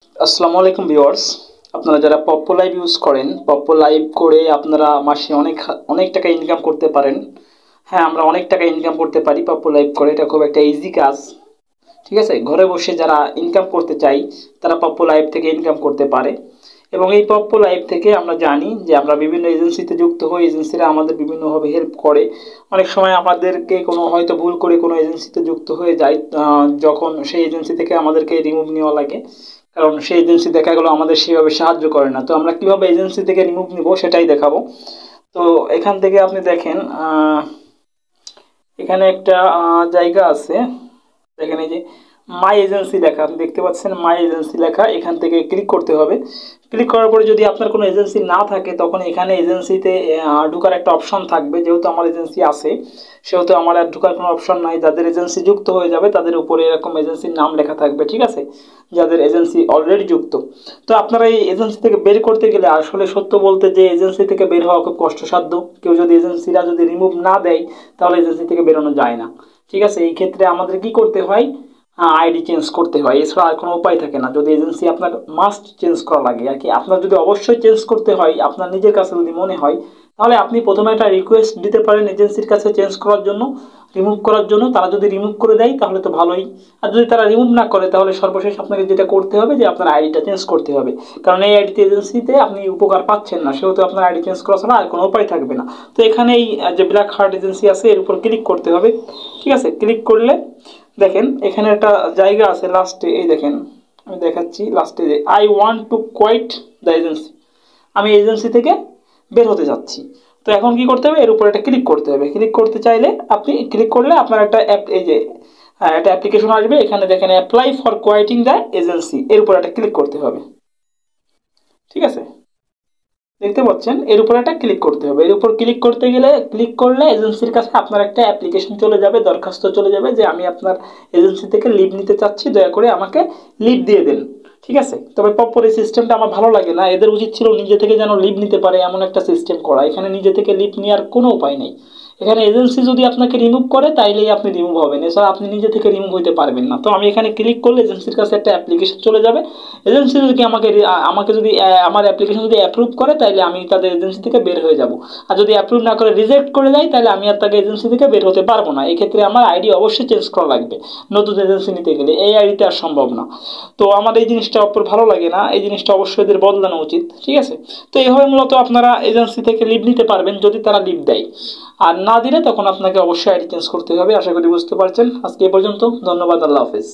আসসালামু আলাইকুম ভিউয়ার্স। আপনারা যারা পপ্পো লাইভ ইউজ করেন, পপ্পো লাইভ করে আপনারা মাসে অনেক অনেক টাকা ইনকাম করতে পারেন। হ্যাঁ, আমরা অনেক টাকা ইনকাম করতে পারি পপ্পো লাইভ করে। এটা খুব একটা ইজি কাজ। ঠিক আছে, ঘরে বসে যারা ইনকাম করতে চাই তারা পপ্পো লাইভ থেকে ইনকাম করতে পারে। এবং এই পপ্পো লাইভ থেকে আমরা জানি যে আমরা বিভিন্ন এজেন্সিতে যুক্ত হই, এজেন্সিরা আমাদের বিভিন্নভাবে হেল্প করে। অনেক সময় আমাদেরকে কোনো হয়তো ভুল করে কোনো এজেন্সিতে যুক্ত হয়ে যায়, যখন সেই এজেন্সি থেকে আমাদেরকে রিমুভ নেওয়া লাগে, কারণ সেই এজেন্সি দেখা গেলো আমাদের সেভাবে সাহায্য করে না। তো আমরা কিভাবে এজেন্সি থেকে রিমুভ নিব সেটাই দেখাবো। তো এখান থেকে আপনি দেখেন, এখানে একটা জায়গা আছে, দেখেন এই যে মাই এজেন্সি লেখা, আপনি দেখতে পাচ্ছেন মাই এজেন্সি লেখা। এখান থেকে ক্লিক করতে হবে। ক্লিক করার পরে যদি আপনার কোনো এজেন্সি না থাকে তখন এখানে এজেন্সিতে ঢোকার একটা অপশন থাকবে। যেহেতু আমার এজেন্সি আছে সেহেতু আমার আর ঢোকার কোনো অপশন নাই। যাদের এজেন্সি যুক্ত হয়ে যাবে তাদের উপরে এরকম এজেন্সির নাম লেখা থাকবে, ঠিক আছে, যাদের এজেন্সি অলরেডি যুক্ত। তো আপনারা এই এজেন্সি থেকে বের করতে গেলে আসলে সত্য বলতে যে এজেন্সি থেকে বের হওয়া খুব কষ্টসাধ্য। কেউ যদি এজেন্সিরা যদি রিমুভ না দেয় তাহলে এজেন্সি থেকে বেরোনো যায় না। ঠিক আছে, এই ক্ষেত্রে আমাদের কি করতে হয়, আইডি চেঞ্জ করতে হয়, এছাড়া আর কোনো উপায় থাকে না। যদি এজেন্সি আপনার মাস্ট চেঞ্জ করা লাগে আর কি, আপনার যদি অবশ্যই চেঞ্জ করতে হয়, আপনার নিজের কাছে যদি মনে হয়, তাহলে আপনি প্রথমে একটা রিকোয়েস্ট দিতে পারেন এজেন্সির কাছে চেঞ্জ করার জন্য, রিমুভ করার জন্য। তারা যদি রিমুভ করে দেয় তাহলে তো ভালোই, আর যদি তারা রিমুভ না করে তাহলে সর্বশেষ আপনাকে যেটা করতে হবে যে আপনার আইডিটা চেঞ্জ করতে হবে। কারণ এই আইডিতে এজেন্সিতে আপনি উপকার পাচ্ছেন না, সেহেতু আপনার আইডি চেঞ্জ করা ছাড়া আর কোনো উপায় থাকবে না। তো এখানে এই যে ব্ল্যাক হার্ট এজেন্সি আছে এর উপর ক্লিক করতে হবে। ঠিক আছে, ক্লিক করলে দেখেন এখানে একটা জায়গা আছে লাস্টে, এই দেখেন আমি দেখাচ্ছি লাস্টে যে I want to quit the agency, আমি এজেন্সি থেকে বের হতে যাচ্ছি। তো এখন কি করতে হবে, এর উপর একটা ক্লিক করতে হবে। ক্লিক করতে চাইলে আপনি ক্লিক করলে আপনার একটা অ্যাপ, এই যে একটা অ্যাপ্লিকেশন আসবে, এখানে দেখেন অ্যাপ্লাই ফর কোয়াইটিং দ্য এজেন্সি, এর উপর একটা ক্লিক করতে হবে। ঠিক আছে, দেখতে পাচ্ছেন এর উপর একটা ক্লিক করতে হবে। এর উপর ক্লিক করতে গেলে, ক্লিক করলে এজেন্সির কাছে আপনার একটা অ্যাপ্লিকেশন চলে যাবে, দরখাস্ত চলে যাবে যে আমি আপনার এজেন্সি থেকে লিভ নিতে চাচ্ছি, দয়া করে আমাকে লিভ দিয়ে দেন। ঠিক আছে, তবে পপ্পোর এই সিস্টেমটা আমার ভালো লাগে না। এদের উচিত ছিল নিজে থেকে যেন লিভ নিতে পারে এমন একটা সিস্টেম করা। এখানে নিজে থেকে লিভ নেওয়ার কোনো উপায় নেই। এখানে এজেন্সি যদি আপনাকে রিমুভ করে তাইলেই আপনি রিমুভ হবেন, এছাড়া আপনি নিজে থেকে রিমুভ হইতে পারবেন না। তো আমি এখানে ক্লিক করলে এজেন্সির কাছে একটা অ্যাপ্লিকেশন চলে যাবে। এজেন্সি যদি আমাকে যদি আমার অ্যাপ্লিকেশন যদি অ্যাপ্রুভ করে তাহলে আমি তাদের এজেন্সি থেকে বের হয়ে যাব। আর যদি অ্যাপ্রুভ না করে রিজেক্ট করে যায় তাহলে আমি আর তাকে এজেন্সি থেকে বের হতে পারবো না। এই ক্ষেত্রে আমার আইডি অবশ্যই চেঞ্জ করা লাগবে। নতুন এজেন্সি নিতে গেলে এই আইডিতে আর সম্ভব না। তো আমার এই জিনিসটা অপর ভালো লাগে না, এই জিনিসটা অবশ্যই এদের বদলানো উচিত। ঠিক আছে, তো এইভাবে মূলত আপনারা এজেন্সি থেকে লিভ নিতে পারবেন যদি তারা লিভ দেয়। আর না দিলে তখন আপনাকে অবশ্যই আইডি চেঞ্জ করতে হবে। আশা করি বুঝতে পারছেন। আজকে এ পর্যন্ত, ধন্যবাদ, আল্লাহ হাফেজ।